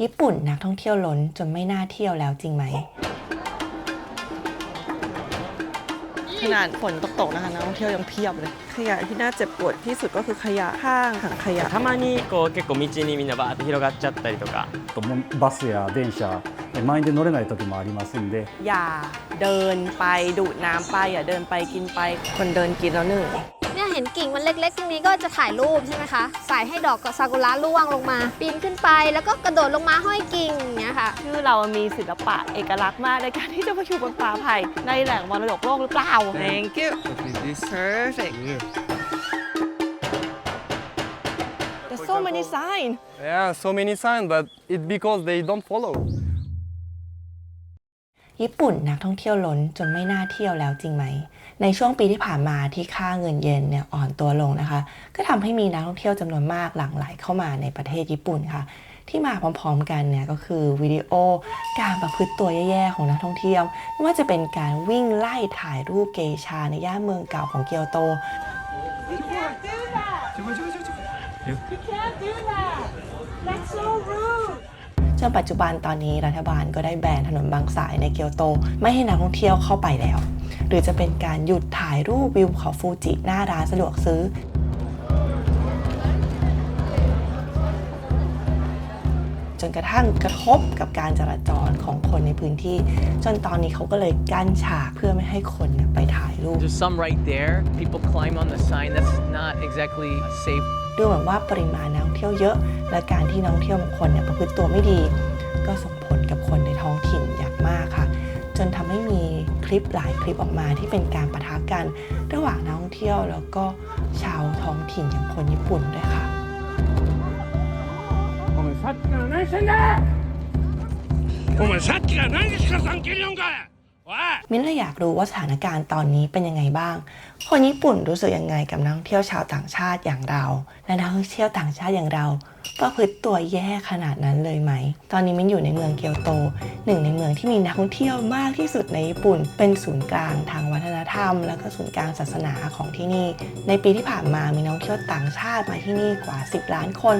ญี่ปุ่นนักท่องเที่ยวล้นจนไม่น่าเที่ยวแล้วจริงไหมขนาดฝนตกนะคะนักท่องเที่ยวยังเพียบเลยขยะที่น่าเจ็บปวดที่สุดก็คือขยะข้างถังขยะたまにこう結構道にみんなバーって広がっちゃったりとかバスや電車満員で乗れない時もありますんでอย่าเดินไปดูดน้ำไปอย่าเดินไปกินไปคนเดินกินแล้วหนึ่งเนี่ยเห็นกิ่งมันเล็กๆตรงนี้ก็จะถ่ายรูปใช่ไหมคะใส่ให้ดอกซากุระร่วงลงมาปีนขึ้นไปแล้วก็กระโดดลงมาห้อยกิ่งอย่างเงี้ยค่ะชื่อเรามีศิลปะเอกลักษณ์มากในการที่จะมาอยู่บนป่าไผ่ในแหล่งมรดกโลกหรือเปล่า Thank you perfect There's so many signs Yeah, so many signs, but it's because they don't follow. ญี่ปุ่นนักท่องเที่ยวล้นจนไม่น่าเที่ยวแล้วจริงไหมในช่วงปีที่ผ่านมาที่ค่าเงินเยนเนี่ยอ่อนตัวลงนะคะก็ทำให้มีนักท่องเที่ยวจำนวนมากหลั่งไหลเข้ามาในประเทศญี่ปุ่นค่ะที่มาพร้อมๆกันเนี่ยก็คือวิดีโอการประพฤติตัวแย่ๆของนักท่องเที่ยวไม่ว่าจะเป็นการวิ่งไล่ถ่ายรูปเกชาในย่านเมืองเก่าของเกียวโตจนปัจจุบันตอนนี้รัฐบาลก็ได้แบนถนนบางสายในเกียวโตไม่ให้นักท่องเที่ยวเข้าไปแล้วหรือจะเป็นการหยุดถ่ายรูปวิวเขาฟูจิหน้าร้านสะดวกซื้อจนกระทั่งกระทบกับการจราจรของคนในพื้นที่จนตอนนี้เขาก็เลยกั้นฉากเพื่อไม่ให้คนไปถ่ายรูป There's some right there. People climb on the sign. That's not exactly safe. ดูเหมือนว่าปริมาณนักท่องเที่ยวเยอะและการที่นักท่องเที่ยวบางคนประพฤติตัวไม่ดีก็ส่งผลกับคนในท้องถิ่นอย่างมากค่ะจนทำให้มีคลิปหลายคลิปออกมาที่เป็นการปะทะกันระหว่างนักท่องเที่ยวแล้วก็ชาวท้องถิ่นอย่างคนญี่ปุ่นด้วยค่ะมิ้นเลยอยากรู้ว่าสถานการณ์ตอนนี้เป็นยังไงบ้างคนญี่ปุ่นรู้สึกยังไงกับนักท่องเที่ยวชาวต่างชาติอย่างเราและนักท่องเที่ยวต่างชาติอย่างเราประพฤติตัวแย่ขนาดนั้นเลยไหมตอนนี้มิ้นอยู่ในเมืองเกียวโตหนึ่งในเมืองที่มีนักท่องเที่ยวมากที่สุดในญี่ปุ่นเป็นศูนย์กลางทางวัฒนธรรมและก็ศูนย์กลางศาสนาของที่นี่ในปีที่ผ่านมามีนักท่องเที่ยวต่างชาติมาที่นี่กว่า10ล้านคน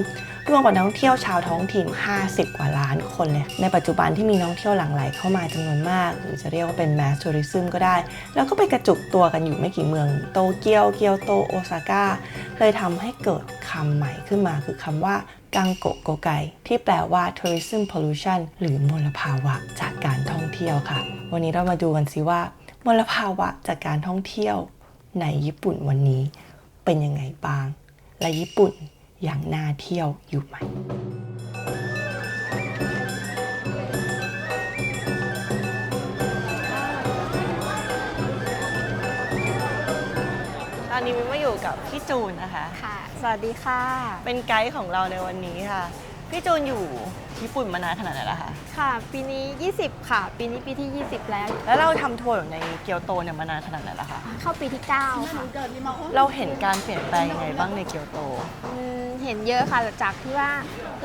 รวมกับนักท่องเที่ยวชาวท้องถิ่น50กว่าล้านคนเลยในปัจจุบันที่มีนักท่องเที่ยวหลั่งไหลเข้ามาจำนวนมากหรือจะเรียกว่าเป็น mass tourism ก็ได้แล้วก็ไปกระจุกตัวกันอยู่ไม่กี่เมืองโตเกียวเกียวโตโอซาก้าเลยทำให้เกิดคำใหม่ขึ้นมาคือคำว่ากังโกะโกไกที่แปลว่า tourism pollution หรือมลภาวะจากการท่องเที่ยวค่ะวันนี้เรามาดูกันสิว่ามลภาวะจากการท่องเที่ยวในญี่ปุ่นวันนี้เป็นยังไงบ้างและญี่ปุ่นยังน่าเที่ยวอยู่ไหมตอนนี้มิ้นมาอยู่กับพี่จูนนะคะค่ะสวัสดีค่ะเป็นไกด์ของเราในวันนี้ค่ะพี่จูนอยู่ญี่ปุ่นมานานขนาดไหนแล้วคะค่ะปีนี้20ค่ะปีนี้ปีที่20แล้วเราทำทัวร์อยู่ในเกียวโตเนี่ยมานานขนาดไหนแล้วคะเข้าปีที่9ค่ะเราเห็นการเปลี่ยนแปลงยังไงบ้างในเกียวโตเห็นเยอะค่ะจากที่ว่า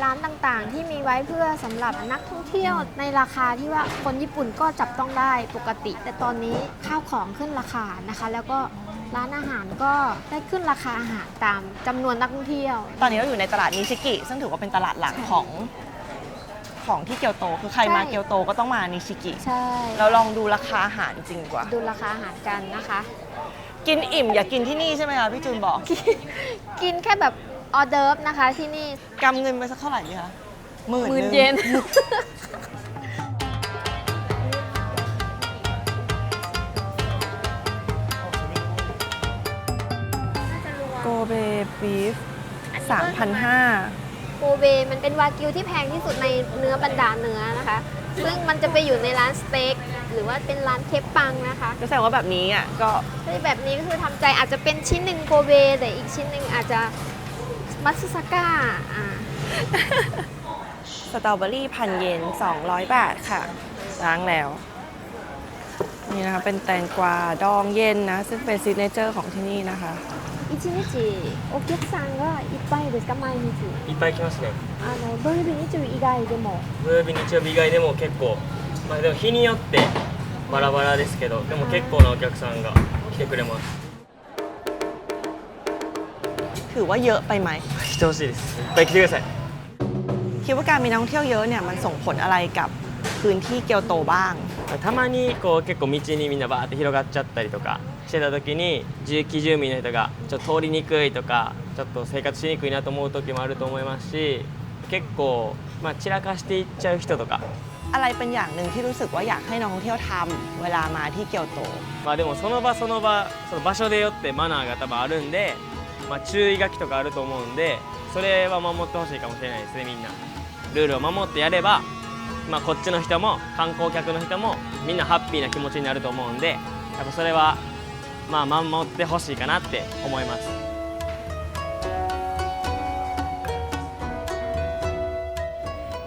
ร้านต่างๆที่มีไว้เพื่อสำหรับนักท่องเที่ยวในราคาที่ว่าคนญี่ปุ่นก็จับต้องได้ปกติแต่ตอนนี้ข้าวของขึ้นราคานะคะแล้วก็ร้านอาหารก็ได้ขึ้นราคาอาหารตามจำนวนนักท่องเที่ยวตอนนี้เราอยู่ในตลาดนิชิกิซึ่งถือว่าเป็นตลาดหลักของที่เกียวโตคือใครมาเกียวโตก็ต้องมานิชิกิใช่เราลองดูราคาอาหารจริงกว่าดูราคาอาหารกันนะคะกินอิ่มอย่ากินที่นี่ใช่ไหมคะพี่จูนบอกกินแค่แบบออเดิร์ฟนะคะที่นี่กำเงินไปสักเท่าไหร่ดีคะ10,000 เยนโกเบบีฟ3,500โกเบมันเป็นวากิวที่แพงที่สุดในเนื้อบรรดาเนื้อนะคะซึ่งมันจะไปอยู่ในร้านสเต็กหรือว่าเป็นร้านเคปปังนะคะก็แสดงว่าแบบนี้ก็แบบนี้ก็คือทำใจอาจจะเป็นชิ้นหนึ่งโกเบแต่อีกชิ้นหนึ่งอาจจะมัตสึซาก้าสตรอเบอรี่1,000 เยน200 บาทค่ะล้างแล้วนี่นะคะเป็นแตงกวาดองเย็นนะซึ่งเป็นซิกเนเจอร์ของที่นี่นะคะ1日お客さんがいっぱいですか毎日いっぱい来ますね土曜日日曜日以外でも土曜日日曜日以外でも結構でも日によってバラバラですけどでも結構なお客さんが来てくれますถือว่าเยอะไปไหม来てほしいですいっぱい来てくださいคิดว่าการมีนักท่องเที่ยวเยอะเนี่ยมันส่งผลอะไรกับพื้นที่เกียวโตบ้าง たまにこう結構道にみんなバーって広がっちゃったりとかしてた時に地域住民の人がちょっと通りにくいとかちょっと生活しにくいなと思う時もあると思いますし結構、散らかしていっちゃう人とか、 อะไรเป็นอย่างหนึ่งที่รู้สึกว่าอยากให้นักท่องเที่ยวทำเวลามาที่เกียวโต でもその場その場その場所でよってマナーが多分あるんで、注意書きとかあると思うんでそれは守ってほしいかもしれないですね。みんなルールを守ってやれば、こっちの人も観光客の人もみんなハッピーな気持ちになると思うんで、やっぱそれは守ってほしいかなって思います。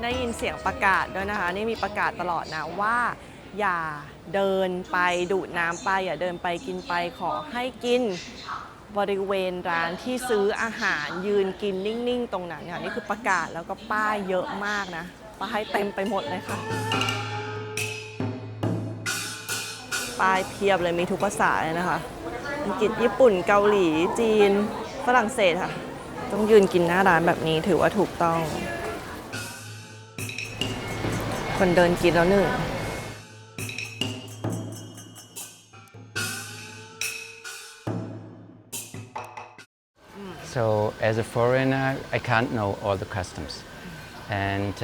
ได้ยินเสียงประกาศด้วยนะคะนี่มีประกาศตลอดนะว่าอย่าเดินไปดูดน้ำไปอย่าเดินไปกินไปขอให้กินบริเวณร้านที่ซื้ออาหารยืนกินนิ่งๆตรงนั้นค่ะนี่คือประกาศแล้วก็ป้ายเยอะมากนะป้ายเต็มไปหมดเลยค่ะป้ายเพียบเลยมีทุกภาษาเลยนะคะอังกฤษญี่ปุ่นเกาหลีจีนฝรั่งเศสค่ะต้องยืนกินหน้าร้านแบบนี้ถือว่าถูกต้อง คนเดินกินแล้วหนึ่ง So as a foreigner, I can't know all the customs. And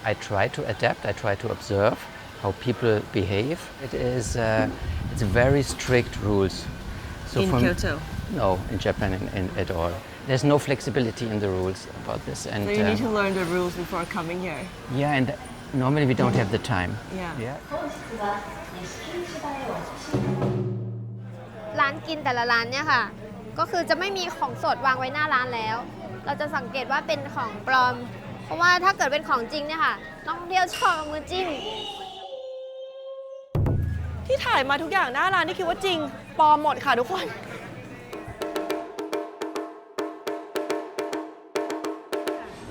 I try to adapt, I try to observe how people behave. It's very strict rules. So in Kyoto? No, in Japan at all. There's no flexibility in the rules about this. And So you need to learn the rules before coming here. yeah, and normally we don't have the time. Yeah. ร้านกินแต่ละร้านเนี่ยค่ะ ก็คือจะไม่มีของสดวางไว้หน้าร้านแล้ว เราจะสังเกตว่าเป็นของปลอม เพราะว่าถ้าเกิดเป็นของจริงเนี่ยค่ะนักท่องเที่ยวชอบเอามือจิ้ม ที่ถ่ายมาทุกอย่างหน้าร้านนี่คิดว่าจริงปลอมหมดค่ะทุกคน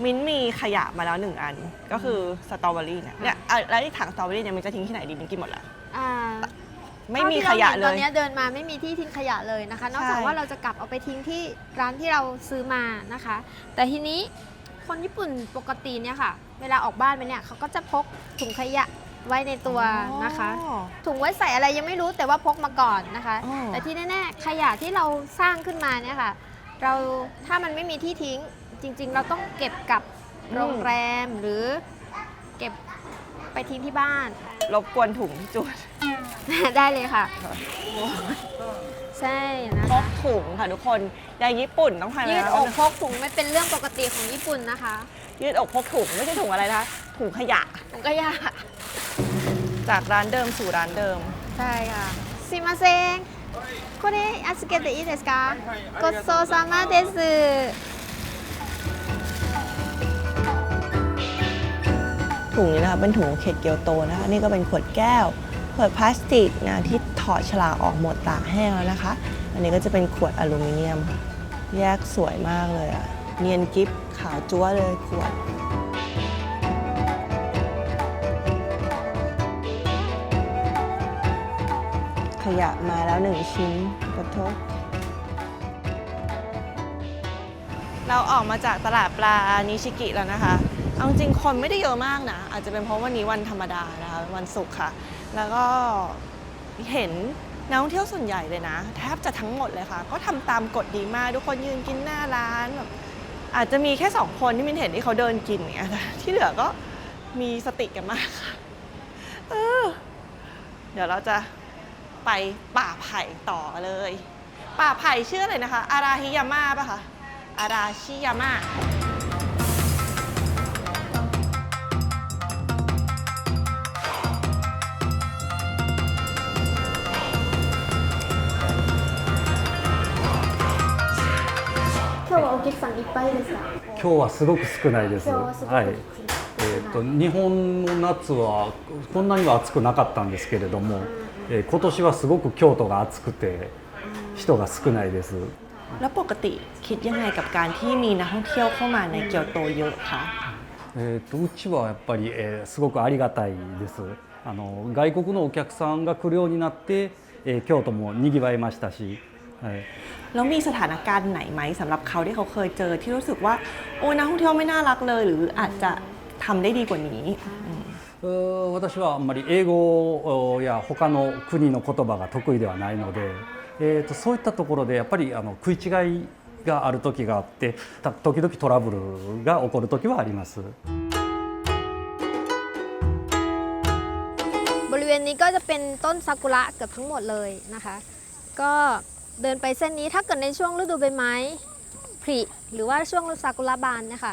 มิ้นมีขยะมาแล้ว1 อันก็คือสตรอเบอรี่เนี่ยแล้วไอ้ถังสตรอเบอรี่เนี่ยมันจะทิ้งที่ไหนดีมิ้นกินหมดแล้ว ไม่มีขยะเล ตอย นนี้เดินมาไม่มีที่ทิ้งขยะเลยนะคะ นอกจาก ใช่ ว่าเราจะกลับเอาไปทิ้งที่ร้านที่เราซื้อมานะคะ แต่ทีนี้คนญี่ปุ่นปกติเนี่ยค่ะ เวลาออกบ้านไปเนี่ยเขาก็จะพกถุงขยะไว้ในตัวนะคะ อ๋อ ถุงไว้ใส่อะไรยังไม่รู้แต่ว่าพกมาก่อนนะคะ อ๋อ แต่ที่แน่ๆขยะที่เราสร้างขึ้นมาเนี่ยค่ะ ถ้ามันไม่มีที่ทิ้งจริง ๆ เราต้องเก็บกับโรงแรมหรือเก็บไปทิ้งที่บ้าน รบกวนถุงพี่จูน ได้เลยค่ะ ใช่นะ พ คะ กถุงค่ะทุกคนอย่างญี่ปุ่นต้องทำ ยืด แล้ว อกพกถุงไม่เป็นเรื่องปกติของญี่ปุ่นนะคะ ยืดอกพกถุงไม่ใช่ถุงอะไรนะคะถุงขยะ ถุงก็ยาก จากร้านเดิมสู่ร้านเดิม ใช่ค่ะすいませんこれ預けていいですかごちそうさまですถุงนี้นะคะเป็นถุงของเขตเกียวโตนะคะนี่ก็เป็นขวดแก้วขวดพลาสติกนะที่ถอดฉลากออกหมดตากแห้งแล้วนะคะ อันนี้ก็จะเป็นขวดอลูมิเนียมค่ะแยกสวยมากเลยอะเนียนกิ๊บขาวจั๊วเลยขวดขยะมาแล้ว1 ชิ้นขอโทษเราออกมาจากตลาดปลานิชิกิแล้วนะคะเอาจริงคนไม่ได้เยอะมากนะอาจจะเป็นเพราะวันนี้วันธรรมดานะคะวันศุกร์ค่ะแล้วก็เห็นนักท่องเที่ยวส่วนใหญ่เลยนะแทบจะทั้งหมดเลยค่ะก็ทำตามกฎดีมากทุกคนยืนกินหน้าร้านแบบอาจจะมีแค่2 คนที่มินเห็นที่เขาเดินกินอย่างเงี้ยแต่ที่เหลือก็มีสติกันมากค่ะเดี๋ยวเราจะไปป่าไผ่ต่อเลย ป่าไผ่ชื่ออะไรนะคะอาราฮิยาม่าป่ะคะอาราชิยาม่า今日はお客さんいっぱいですか今日はすごく少ないです。今日はすごくはい。日本の夏はこんなには暑くなかったんですけれども、今年はすごく京都が暑くて人が少ないです。 แล้วปกติคิดยังไงกับการที่มีนักท่องเที่ยวเข้ามาในเกียวโตเยอะคะ うちはやっぱり、すごくありがたいです。外国のお客さんが来るようになって、京都も賑わいましたし。はい แล้วมีสถานการณ์ไหนไหมสำหรับเขาที่เขาเคยเจอที่รู้สึกว่าโอ้นักท่องเที่ยวไม่น่ารักเลยหรืออาจจะ ทำได้ดีกว่านี้私はあんまり英語や他の国の言葉が得意ではないので、そういったところでやっぱり食い違いがある時があって時々トラブルが起こる時はあります。บริเวณนี้ก็จะเป็นต้นซากุระเกือบทั้งหมดเลยนะคะก็เดินไปเส้นนี้ถ้าเกิดในช่วงฤดูใบไม้ผลิหรือว่าช่วงซากุระบานนะคะ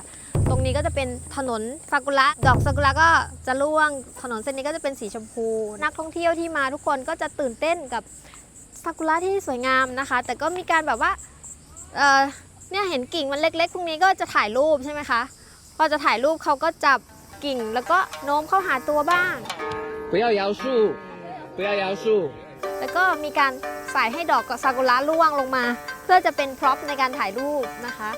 ตรงนี้ก็จะเป็นถนนซากุระดอกซากุระก็จะร่วงถนนเส้นนี้ก็จะเป็นสีชมพูนักท่องเที่ยวที่มาทุกคนก็จะตื่นเต้นกับซากุระที่สวยงามนะคะแต่ก็มีการแบบว่าเนี่ยเห็นกิ่งมันเล็กๆพวกนี้ก็จะถ่ายรูปใช่ไหมคะพอจะถ่ายรูปเขาก็จับกิ่งแล้วก็โน้มเข้าหาตัวบ้าง不要摇树不要摇树แล้วก็มีการใส่ให้ดอกซากุระร่วงลงมาเพื่อจะเป็นพร็อพในการถ่ายรูปนะคะ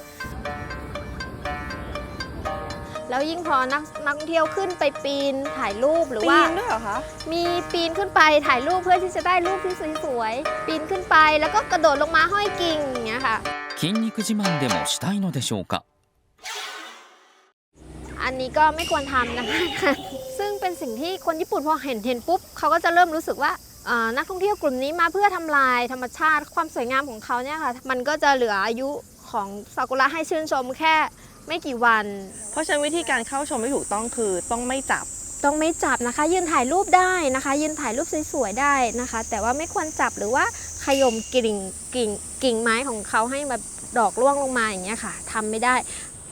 แล้วยิ่งพอนักท่องเที่ยวขึ้นไปปีนถ่ายรูปหรือว่า ปีนด้วยเหรอคะ มีปีนขึ้นไปถ่ายรูปเพื่อที่จะได้รูปที่สวยๆปีนขึ้นไปแล้วก็กระโดดลงมาห้อยกิ่งอย่างเงี้ยค่ะ筋肉自慢でもしたいのでしょうか。อันนี้ก็ไม่ควรทำนะคะ ซึ่งเป็นสิ่งที่คนญี่ปุ่นพอเห็นปุ๊บเขาก็จะเริ่มรู้สึกว่านักท่องเที่ยวกลุ่มนี้มาเพื่อทำลายธรรมชาติความสวยงามของเขาเนี่ยค่ะมันก็จะเหลืออายุของซากุระให้ชื่นชมแค่ไม่กี่วัน เพราะฉะนั้นวิธีการเข้าชมที่ถูกต้องคือต้องไม่จับนะคะยืนถ่ายรูปได้นะคะยืนถ่ายรูปสวยๆได้นะคะแต่ว่าไม่ควรจับหรือว่าขย่มกิ่งไม้ของเขาให้แบบดอกร่วงลงมาอย่างเงี้ยค่ะทำไม่ได้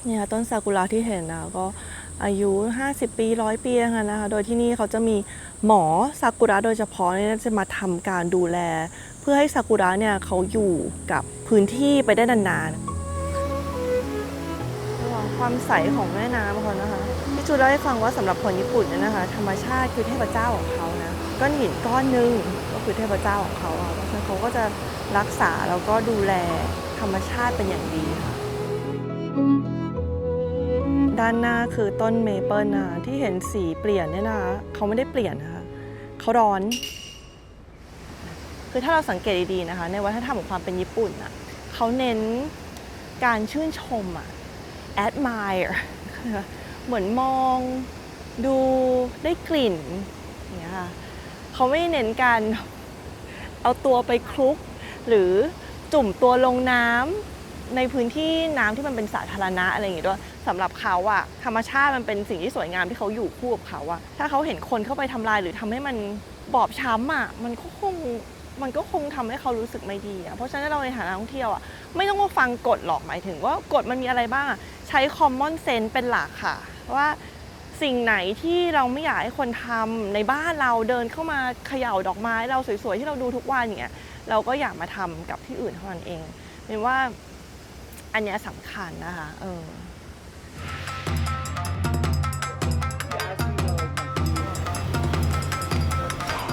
เนี่ยต้นซากุระที่เห็นนะก็อายุ50 ปี100 ปีแล้วกันนะคะโดยที่นี่เขาจะมีหมอซากุระโดยเฉพาะเนี่ยจะมาทำการดูแลเพื่อให้ซากุระเนี่ยเขาอยู่กับพื้นที่ไปได้นานๆความใสของแม่น้ำเขานะคะพี่จูเล่าให้ฟังว่าสำหรับคนญี่ปุ่นเนี่ยนะคะธรรมชาติคือเทพเจ้าของเขานะก้อนหินก้อนหนึ่งก็คือเทพเจ้าของเขาเพราะฉะนั้นเขาก็จะรักษาแล้วก็ดูแลธรรมชาติเป็นอย่างดีค่ะด้านหน้าคือต้นเมเปิลนะที่เห็นสีเปลี่ยนเนี่ยนะคะเขาไม่ได้เปลี่ยนนะคะเขาร้อนคือถ้าเราสังเกตดีๆนะคะในวัฒนธรรมของความเป็นญี่ปุ่นอ่ะเขาเน้นการชื่นชมอ่ะ admire เหมือนมองดูได้กลิ่นอย่างเงี้ยค่ะเขาไม่เน้นการเอาตัวไปคลุกหรือจุ่มตัวลงน้ำในพื้นที่น้ำที่มันเป็นสาธารณะอะไรอย่างเงี้ยด้วยสำหรับเขาอะธรรมชาติมันเป็นสิ่งที่สวยงามที่เขาอยู่คู่กับเขาอะถ้าเขาเห็นคนเข้าไปทำลายหรือทำให้มันบอบช้ำอะมันก็คงทำให้เขารู้สึกไม่ดีอะเพราะฉะนั้นเราในฐานะนักท่องเที่ยวอะไม่ต้องมาฟังกฎหรอกหมายถึงว่ากฎมันมีอะไรบ้างใช้ common sense เป็นหลักค่ะว่าสิ่งไหนที่เราไม่อยากให้คนทำในบ้านเราเดินเข้ามาเขย่าดอกไม้เราสวยๆที่เราดูทุกวันอย่างเงี้ยเราก็อยากมาทำกับที่อื่นเท่านั้นเองเป็นว่าอันนี้สำคัญนะคะ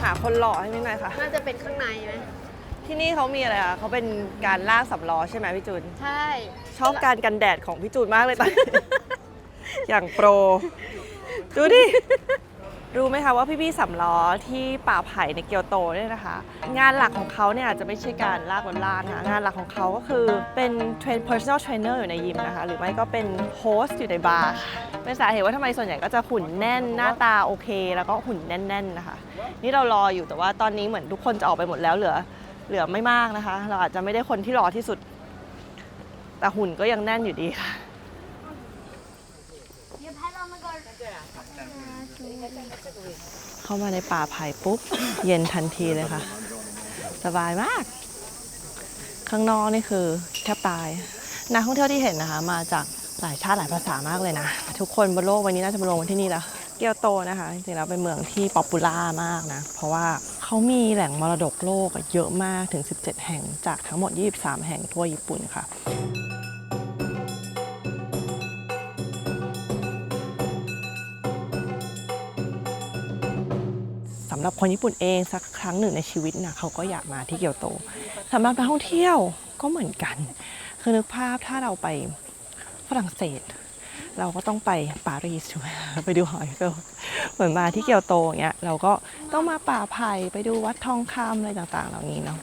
หาคนหล่อให้พี่หน่อยค่ะน่าจะเป็นข้างในไหมที่นี่เขามีอะไรคะเขาเป็นการลากสำล้อใช่ไหมพี่จูนใช่ชอบการกันแดดของพี่จูนมากเลยตอนอย่างโปรดูดิรู้ไหมคะว่าพี่ๆสำล้อที่ป่าไผ่ในเกียวโตเนี่ยนะคะงานหลักของเขาเนี่ยอาจจะไม่ใช่การลากบนลานค่ะงานหลักของเขาก็คือเป็นpersonal trainer อยู่ในยิมนะคะหรือไม่ก็เป็นโฮสต์อยู่ในบาร์เป็นสาเหตุว่าทำไมส่วนใหญ่ก็จะหุ่นแน่นหน้าตาโอเคแล้วก็หุ่นแน่นๆนะคะนี่เรารออยู่แต่ว่าตอนนี้เหมือนทุกคนจะออกไปหมดแล้วเหลือไม่มากนะคะเราอาจจะไม่ได้คนที่รอที่สุดแต่หุ่นก็ยังแน่นอยู่ดีค่ะเข้ามาในป่าไผ่ปุ๊บเย็นทันทีเลยค่ะสบายมากข้างนอกนี่คือแทบตายนักท่องเที่ยวที่เห็นนะคะมาจากหลายชาติหลายภาษามากเลยนะทุกคนบนโลกวันนี้น่าจะมาลงที่นี่แล้วเกียวโตนะคะจริงๆแล้วเป็นเมืองที่ป๊อปปูล่ามากนะเพราะว่าเขามีแหล่งมรดกโลกเยอะมากถึง17แห่งจากทั้งหมด23แห่งทั่วญี่ปุ่นค่ะสำหรับคนญี่ปุ่นเองสักครั้งหนึ่งในชีวิตนะเขาก็อยากมาที่เกียวโตสำหรับนักท่องเที่ยวก็เหมือนกันคือนึกภาพถ้าเราไปฝรั่งเศสเราก็ต้องไปปารีสใช่ไหมไปดูหอไอเฟลเหมือนมาที่เกียวโตอย่างเงี้ยเราก็ต้องมาป่าไผ่ไปดูวัดทองคำอะไรต่างๆเหล่านี้เนาะ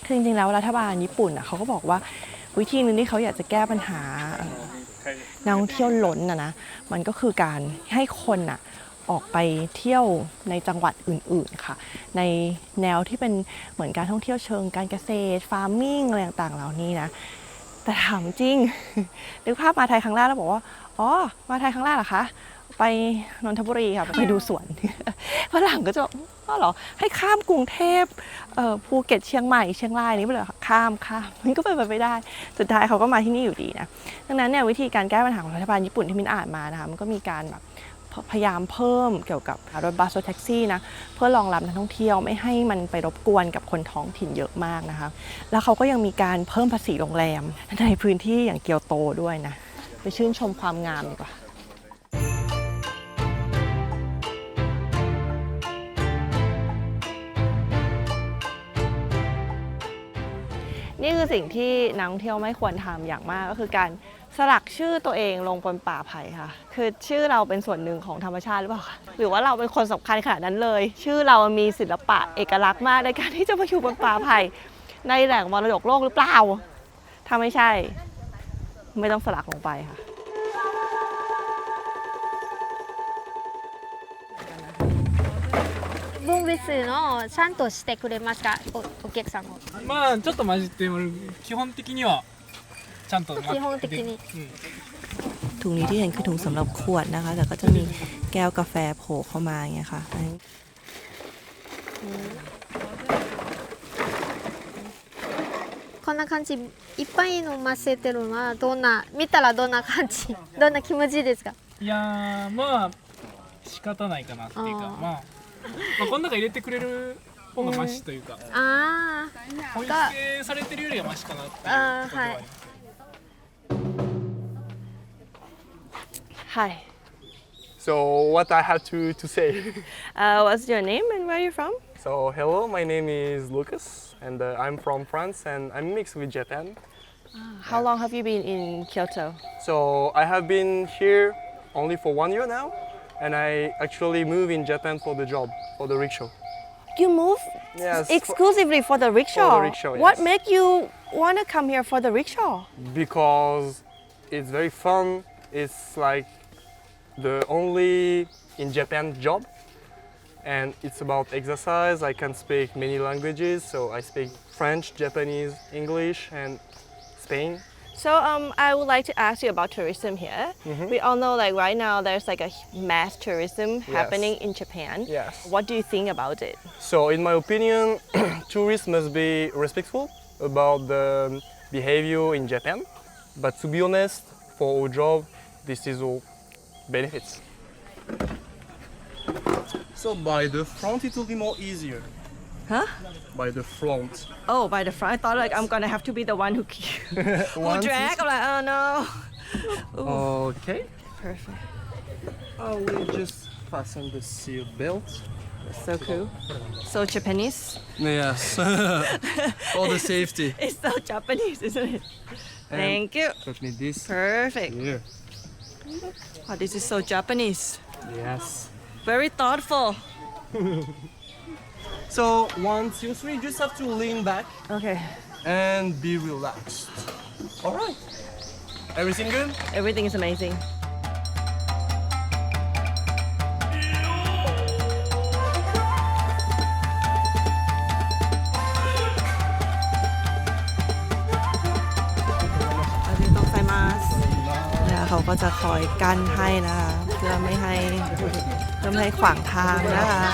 คือจริงๆแล้วรัฐบาลญี่ปุ่นเขาก็บอกว่าวิธีนึงที่เขาอยากจะแก้ปัญหา นักท่องเที่ยวล้นนะมันก็คือการให้คนออกไปเที่ยวในจังหวัดอื่นๆค่ะในแนวที่เป็นเหมือนการท่องเที่ยวเชิงการเกษตรฟาร์มมิ่งอะไรต่างๆเหล่านี้นะแต่ถามจริง นึกภาพมาไทยครั้งแรกแล้วบอกว่าอ๋อมาไทยครั้งแรกเหรอคะไปนนทบุรีค่ะไปดูสวน ฝรั่งก็จะบอกอ๋อเหรอให้ข้ามกรุงเทพภูเก็ตเชียงใหม่เชียงรายนี้ไปเลยข้ามมันก็เป็นไปไม่ได้สุดท้ายเขาก็มาที่นี่อยู่ดีนะดังนั้นเนี่ยวิธีการแก้ปัญหาของรัฐบาลญี่ปุ่นที่มินอ่านมานะคะมันก็มีการแบบพยายามเพิ่มเกี่ยวกับรถบัสรถแท็กซี่นะเพื่อรองรับนักท่องเที่ยวไม่ให้มันไปรบกวนกับคนท้องถิ่นเยอะมากนะคะแล้วเขาก็ยังมีการเพิ่มภาษีโรงแรมในพื้นที่อย่างเกียวโตด้วยนะไปชื่นชมความงามดีกว่านี่คือสิ่งที่นักท่องเที่ยวไม่ควรทำอย่างมากก็คือการสลักชื่อตัวเองลงบนป่าไผ่ค่ะคือชื่อเราเป็นส่วนหนึ่งของธรรมชาติหรือเปล่าคะหรือว่าเราเป็นคนสำคัญขนาดนั้นเลยชื่อเรามีศิลปะเอกลักษณ์มากในการที่จะมาอยู่บนป่าไผ่ในแหล่งมรดกโลกหรือเปล่าถ้าไม่ใช่ไม่ต้องสลักลงไปค่ะボンベスのちゃんとしてくれますかお客さんもまあちょっと混じっても基本的にはちゃんと基本的にถุงนี้ที่เห็นคือถุงสำหรับขวดนะคะแต่ก็จะมีแก้วกาแฟโผล่เข้ามาอย่างเงี้ยค่ะこんな感じいっぱい飲ませてるのは見たらどんな感じどんな気持ちですかいやーまあ仕方ないかなっていうかまあこの中入れてくれる方がマシというかあポイ捨てされてるよりはマシかなっていうことではあります。Hi. So what I have to say. What's your name and where are you from? So hello, my name is Lucas and I'm from France and I'm mixed with Japan. How long have you been in Kyoto? So I have been here only for 1 year now and I actually moved in Japan for the job, for the rickshaw. You moved Yes. exclusively for the rickshaw? For the rickshaw, What yes. made you want to come here for the rickshaw? Because it's very fun. It's like the only in Japan job and it's about exercise. I can speak many languages, so I speak French, Japanese, English and Spain. So I would like to ask you about tourism here. We all know like right now there's like a mass tourism happening in Japan. Yes. What do you think about it? So in my opinion, tourists must be respectful about the behavior in Japan. But to be honest, for our job, this is all benefits. So by the front it will be more easier. Huh? By the front. Oh, by the front. I thought like I'm gonna have to be the one who drag. I'm like, oh no. Ooh, Okay. perfect. I will just fasten the seat belt. So cool. So Japanese. Yes. For the safety. It's so Japanese, isn't it? Thank you. Let me this Perfect. here. Wow, this is so Japanese. Yes. Very thoughtful. So 1, 2, 3, just have to lean back Okay. and be relaxed. All right. Everything good? Everything is amazing. Arigatou เนี่ยเขาก็จะคอยกั้นให้นะคะเพื่อไม่ให้ขวางทางนะคะ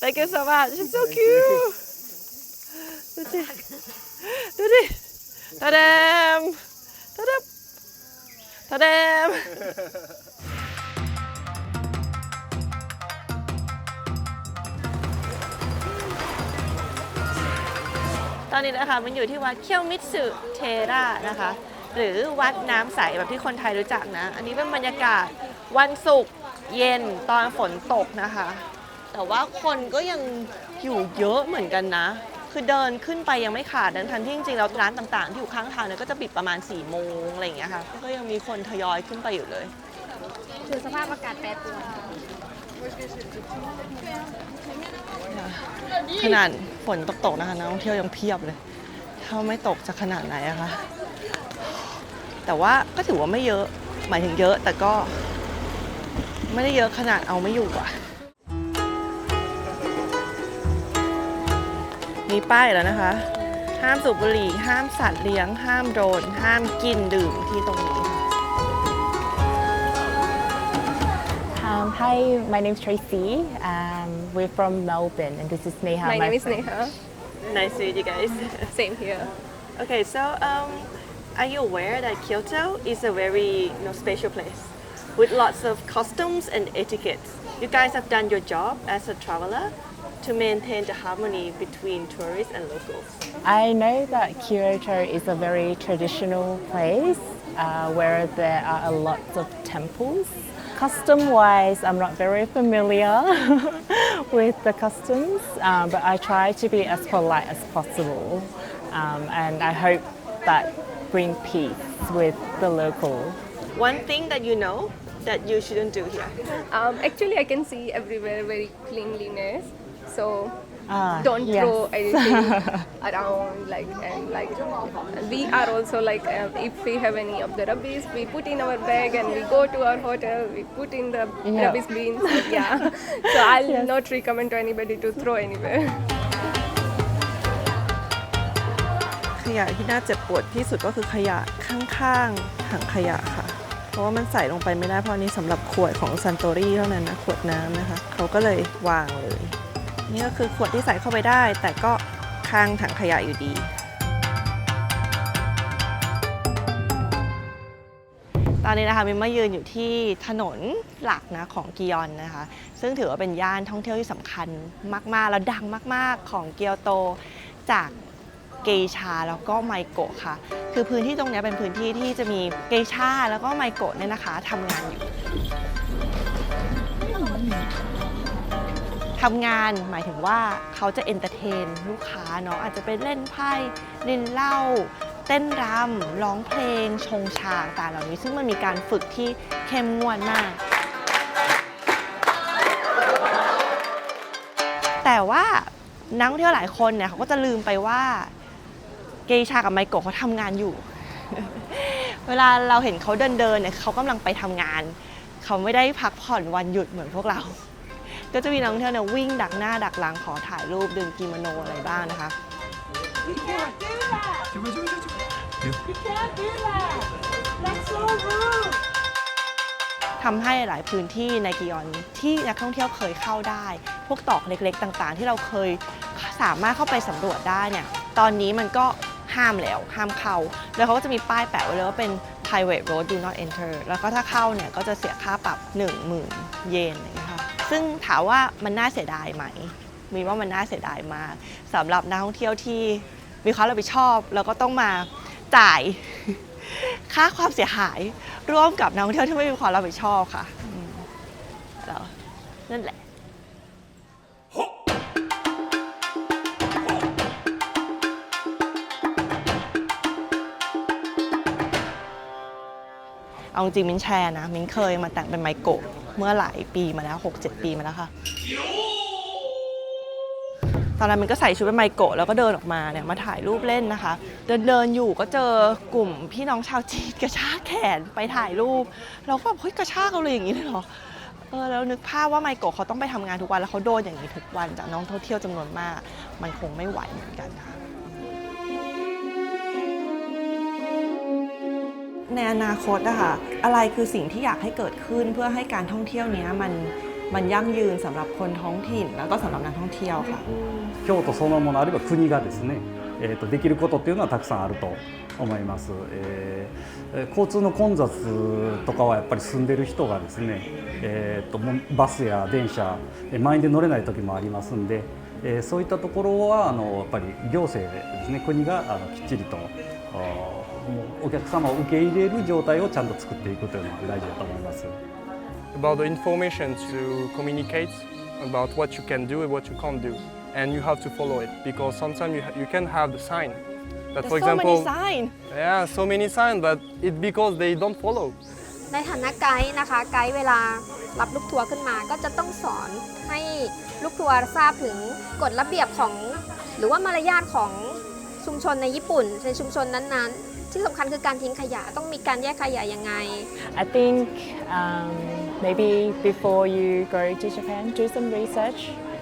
Thank you so much. It's so cute. ดูดิตาแดมตาแดมตาแดมตอนนี้นะคะมันอยู่ที่วัดเคียวมิตสึเทระนะคะ หรือวัดน้ำใสแบบที่คนไทยรู้จักนะ อันนี้เป็นบรรยากาศวันศุกร์เย็นตอนฝนตกนะคะ แต่ว่าคนก็ยังอยู่เยอะเหมือนกันนะ คือเดินขึ้นไปยังไม่ขาดทั้งที่จริงๆแล้วร้านต่างๆที่อยู่ข้างทางเนี่ยก็จะปิดประมาณ4 โมงอะไรอย่างเงี้ยค่ะ ก็ยังมีคนทยอยขึ้นไปอยู่เลย คือสภาพอากาศแปรปรวน ขนาดฝนตกๆนะคะนักท่องเที่ยวยังเพียบเลยถ้าไม่ตกจะขนาดไหนอะคะแต่ว่าก็ถือว่าไม่เยอะหมายถึงเยอะแต่ก็ไม่ได้เยอะขนาดเอาไม่อยู่อะมีป้ายแล้วนะคะห้ามสูบบุหรี่ห้ามสัตว์เลี้ยงห้ามโดรนห้ามกินดื่มที่ตรงนี้ Hi, my name is Tracy. We're from Melbourne, and this is Neha. My name is friend. Neha. Nice to meet you guys. Same here. Okay, so are you aware that Kyoto is a very special place with lots of customs and etiquette? You guys have done your job as a traveler to maintain the harmony between tourists and locals. I know that Kyoto is a very traditional place where there are a lot of temples. Custom-wise, I'm not very familiar with the customs, but I try to be as polite as possible, and I hope that bring peace with the local. One thing that you know that you shouldn't do here. Actually, I can see everywhere very cleanliness. So don't yes. throw anything around and we are also if we have any of the rubbish, we put in our bag and we go to our hotel, we put in the rubbish bins. So I'll not recommend to anybody to throw anywhere. ขยะที่น่าเจ็บปวดที่สุดก็คือขยะข้างๆถังขยะค่ะเพราะว่ามันใส่ลงไปไม่ได้เพราะนี้สำหรับขวดของซันโตรี่เท่านั้นนะขวดน้ำนะคะเขาก็เลยวางเลยนี่ก็คือขวดที่ใส่เข้าไปได้แต่ก็ข้างถังขยะอยู่ดีตอนนี้นะคะมินมายืนอยู่ที่ถนนหลักนะของกิยอนนะคะซึ่งถือว่าเป็นย่านท่องเที่ยวที่สำคัญมากๆและดังมากๆของเกียวโตจากเกชาแล้วก็ไมโกะค่ะคือพื้นที่ตรงนี้เป็นพื้นที่ที่จะมีเกชาแล้วก็ไมโกะเนี่ยนะคะทำงานอยู่ทำงานหมายถึงว่าเขาจะเอนเตอร์เทนลูกค้าเนาะอาจจะไปเล่นไพ่ลินเหล้าเต้นรำร้องเพลงชงชาต่างๆเหล่านี้ซึ่งมันมีการฝึกที่เข้มงวดมากแต่ว่านักท่องเที่ยวหลายคนเนี่ยเขาก็จะลืมไปว่าเกชากับไมโกะเขาทำงานอยู่ เวลาเราเห็นเขาเดินเนี่ยเขากำลังไปทำงานเขาไม่ได้พักผ่อนวันหยุดเหมือนพวกเราก็จะมีนักท่องเที่ยวเนี่ยวิ่งดักหน้าดักหลังขอถ่ายรูปดึงกิโมโนอะไรบ้างนะคะทำให้หลายพื้นที่ในกิยอนที่นักท่องเที่ยวเคยเข้าได้พวกตอกเล็กๆต่างๆที่เราเคยสามารถเข้าไปสำรวจได้เนี่ยตอนนี้มันก็ห้ามแล้วห้ามเข้าแล้วเขาก็จะมีป้ายแปะไว้เลยว่าเป็น private road do not enter แล้วก็ถ้าเข้าเนี่ยก็จะเสียค่าปรับ 10,000 เยนอย่างเงี้ยค่ะซึ่งถามว่ามันน่าเสียดายไหมมีว่ามันน่าเสียดายมากสำหรับนักท่องเที่ยวที่มีความรับผิดชอบแล้วก็ต้องมาจ่ายค่าความเสียหายร่วมกับนักท่องเที่ยวที่ไม่มีความรับผิดชอบค่ะแล้วนั่นแหละเอาจริงมิ้นแชร์นะมิ้นเคยมาแต่งเป็นไมโกะเมื่อหลายปีมาแล้ว 6-7 ปีมาแล้วค่ะตอนนั้นมันก็ใส่ชุดเป็นไมโกะแล้วก็เดินออกมาเนี่ยมาถ่ายรูปเล่นนะคะเดินอยู่ก็เจอกลุ่มพี่น้องชาวจีนกระชากแขนไปถ่ายรูปเราก็แบบเฮ้ยกระชากเราเลยอย่างนี้เลยเหรอแล้วนึกภาพว่าไมโกะเขาต้องไปทำงานทุกวันแล้วเขาโดนอย่างนี้ทุกวันจากน้องท่องเที่ยวจำนวนมากมันคงไม่ไหวเหมือนกันค่ะในอนาคตนะคะอะไรคือสิ่งที่อยากให้เกิดขึ้นเพื่อให้การท่องเที่ยวนี้มันยั่งยืนสำหรับคนท้องถิ่นแล้วก็สำหรับนักท่องเที่ยวค่ะ京都そのものあるいは国がですね、できることっていうのはたくさんあると思います、交通の混雑とかはやっぱり住んでる人がですね、バスや電車満員で乗れない時もありますんで、そういったところはやっぱり行政ですね国がきっちりとお客様を受け入れる状態をちゃんと作っていくというのが大事だと思います。About the information to communicate about what you can do and what you can't do, and you have to follow it because sometimes you can have the sign that, for example, so many signs. Yeah, so many signs, but it's because they don't follow. ในฐานะไกด์นะคะไกด์เวลา รับลูกทัวร์ขึ้นมาก็จะต้องสอนให้ลูกทัวร์ทราบถึงกฎระเบียบของหรือว่ามารยาทของชุมชนในญี่ปุ่นในชุมชนนั้นๆที่สำคัญคือการทิ้งขยะต้องมีการแยกขยะยังไง I think maybe before you go to Japan, do some research.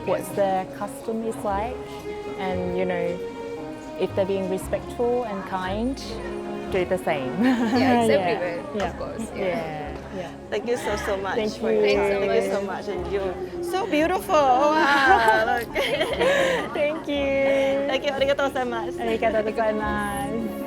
What's the custom is like, and you know, if they're being respectful and kind, do the same. Yeah, it's everywhere, of course. Yeah. Thank you so much. Thank for you. your time. Thank you so much, and you so beautiful. Wow. Look. Thank you. Thank you. ありがとうございます。ありがとうございます。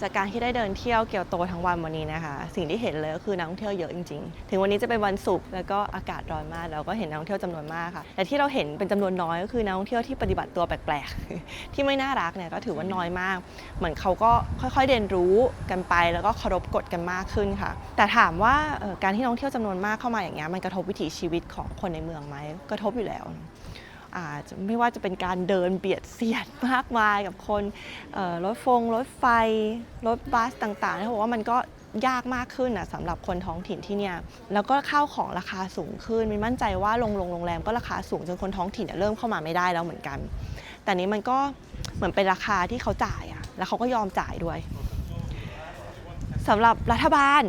จากการที่ได้เดินเที่ยวเกียวโตทั้งวันวันนี้นะคะสิ่งที่เห็นเลยก็คือนักท่องเที่ยวเยอะจริงๆถึงวันนี้จะเป็นวันศุกร์แล้วก็อากาศร้อนมากเราก็เห็นนักท่องเที่ยวจำนวนมากค่ะแต่ที่เราเห็นเป็นจำนวนน้อยก็คือนักท่องเที่ยวที่ปฏิบัติตัวแปลกๆ ที่ไม่น่ารักเนี่ยก็ถือว่าน้อยมากเหมือนเขาก็ค่อยๆเรียนรู้กันไปแล้วก็เคารพกฎกันมากขึ้นค่ะแต่ถามว่าการที่นักท่องเที่ยวจำนวนมากเข้ามาอย่างเงี้ยมันกระทบวิถีชีวิตของคนในเมืองไหมกระทบอยู่แล้วไม่ว่าจะเป็นการเดินเบียดเสียดมากมายกับคนรถไฟรถบัสต่างๆเขาบอกว่ามันก็ยากมากขึ้นสำหรับคนท้องถิ่นที่เนี่ยแล้วก็ข้าวของราคาสูงขึ้นมีมั่นใจว่าโรงแรมก็ราคาสูงจนคนท้องถิ่นเริ่มเข้ามาไม่ได้แล้วเหมือนกันแต่นี้มันก็เหมือนเป็นราคาที่เขาจ่ายแล้วเขาก็ยอมจ่ายด้วยสำหรับรัฐบาล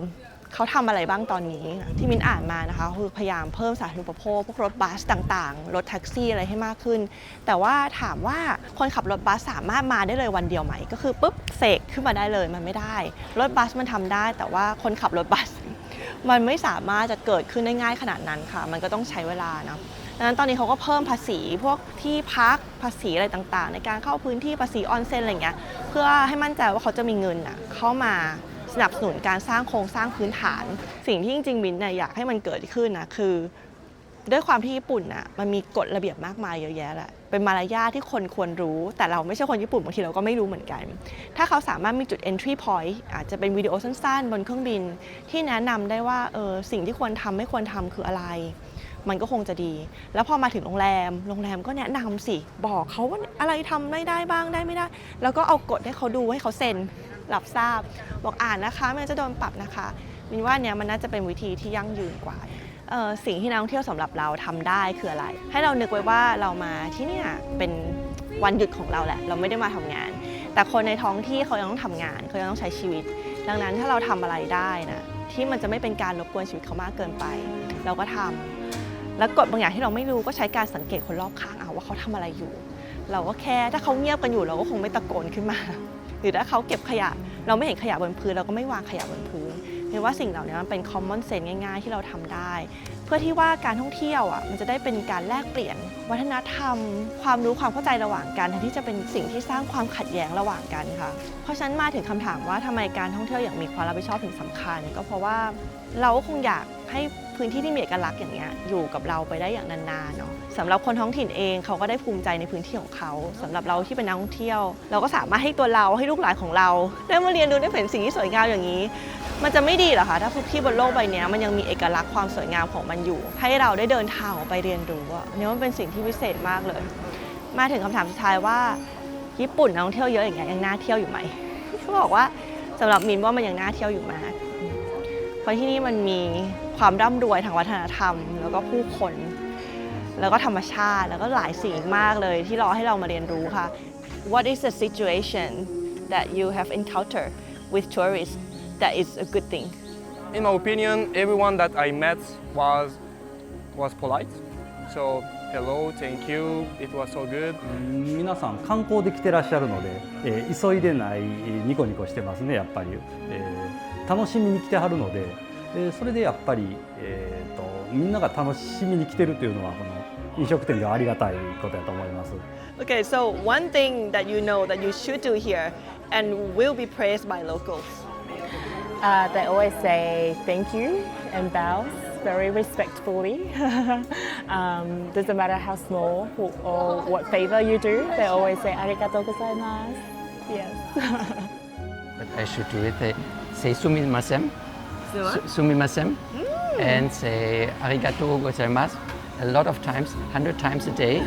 เขาทำอะไรบ้างตอนนี้ที่มิ้นอ่านมานะคะคือพยายามเพิ่มสาธารณูปโภคพวกรถบัสต่างๆรถแท็กซี่อะไรให้มากขึ้นแต่ว่าถามว่าคนขับรถบัสสามารถมาได้เลยวันเดียวไหมก็คือปุ๊บเสกขึ้นมาได้เลยมันไม่ได้รถบัสมันทำได้แต่ว่าคนขับรถบัสมันไม่สามารถจะเกิดขึ้นได้ง่ายขนาดนั้นค่ะมันก็ต้องใช้เวลานะดังนั้นตอนนี้เขาก็เพิ่มภาษีพวกที่พักภาษีอะไรต่างๆในการเข้าพื้นที่ภาษีออนเซ็นอะไรอย่างเงี้ยเพื่อให้มั่นใจว่าเขาจะมีเงินเข้ามาสนับสนุนการสร้างโครงสร้างพื้นฐานสิ่งที่จริงๆมิ้นอยากให้มันเกิดขึ้นคือด้วยความที่ญี่ปุ่นมันมีกฎระเบียบมากมายเยอะแยะแหละเป็นมารยาทที่คนควรรู้แต่เราไม่ใช่คนญี่ปุ่นบางทีเราก็ไม่รู้เหมือนกันถ้าเขาสามารถมีจุด entry point อาจจะเป็นวิดีโอสั้นๆบนเครื่องบินที่แนะนำได้ว่าสิ่งที่ควรทำไม่ควรทำคืออะไรมันก็คงจะดีแล้วพอมาถึงโรงแรมก็แนะนำสิบอกเขาว่าอะไรทำไม่ได้บ้างได้ไม่ได้แล้วก็เอากฎให้เขาดูให้เขาเซ็นรับทราบบอกอ่านนะคะไม่งั้นจะโดนปรับนะคะมินว่าเนี่ยมันน่าจะเป็นวิธีที่ยั่งยืนกว่าสิ่งที่นักท่องเที่ยวสำหรับเราทำได้คืออะไรให้เรานึกไว้ว่าเรามาที่เนี่ยเป็นวันหยุดของเราแหละเราไม่ได้มาทำงานแต่คนในท้องที่เขายังต้องทำงานเขายังต้องใช้ชีวิตดังนั้นถ้าเราทำอะไรได้นะที่มันจะไม่เป็นการรบกวนชีวิตเขามากเกินไปเราก็ทำแล้วกฎบางอย่างที่เราไม่รู้ก็ใช้การสังเกตคนรอบข้างว่าเขาทำอะไรอยู่เราก็แค่ถ้าเขาเงียบกันอยู่เราก็คงไม่ตะโกนขึ้นมาหรือถ้าเขาเก็บขยะเราไม่เห็นขยะบนพื้นเราก็ไม่วางขยะบนพื้นเห็นว่าสิ่งเหล่านี้มันเป็น common sense ง่ายๆที่เราทำได้เพื่อที่ว่าการท่องเที่ยวมันจะได้เป็นการแลกเปลี่ยนวัฒนธรรมความรู้ความเข้าใจระหว่างกันแทนที่จะเป็นสิ่งที่สร้างความขัดแย้งระหว่างกันค่ะเพราะฉะนั้นมาถึงคำถามว่าทำไมการท่องเที่ยวอย่างมีความรับผิดชอบถึงสำคัญก็เพราะว่าเราคงอยากให้พื้นที่ที่มีเอกลักษณ์อย่างเงี้ยอยู่กับเราไปได้อย่างนานๆเนาะสำหรับคนท้องถิ่นเองเขาก็ได้ภูมิใจในพื้นที่ของเขาสำหรับเราที่เป็นนักท่องเที่ยวเราก็สามารถให้ตัวเราให้ลูกหลานของเราได้มาเรียนรู้ได้เห็นสิ่งที่สวยงามอย่างนี้มันจะไม่ดีเหรอคะถ้าทุกที่บนโลกใบนี้มันยังมีเอกลักษณ์ความสวยงามของมันอยู่ให้เราได้เดินทางออกไปเรียนรู้เนี่ยมันเป็นสิ่งที่พิเศษมากเลยมาถึงคำถามสุดท้ายว่าญี่ปุ่นนักท่องเที่ยวเยอะอย่างเงี้ยยังน่าเที่ยวอยู่ไหมเขาบอกว่าสำหรับมินว่ามันยังน่าเที่ยวอยู่มากเพราะที่นี่มันมีความร่ำรวยทางวัฒนธรรมแล้วก็ผู้คนแล้วก็ธรรมชาติแล้วก็หลายสิ่งมากเลยที่รอให้เรามาเรียนรู้ค่ะ What is the situation that you have encountered with tourists that is a good thing? In my opinion, everyone that I met was polite. So hello, thank you. It was so good. 皆さん観光で来てらっしゃるので、急いでないニコニコしてますねやっぱり、楽しみに来てはるので、それでやっぱり、みんなが楽しみに来てるというのはこの飲食店ではありがたいことだと思います。 Okay, so one thing that you know that you should do here and will be praised by locals. They always say thank you and bows very respectfully. Doesn't matter how small or what favor you do, they always say arigatou gozaimasu. Yes. But I should do it. They say sumimasen, sumimasen, and say arigatou gozaimasu a lot of times, 100 times a day.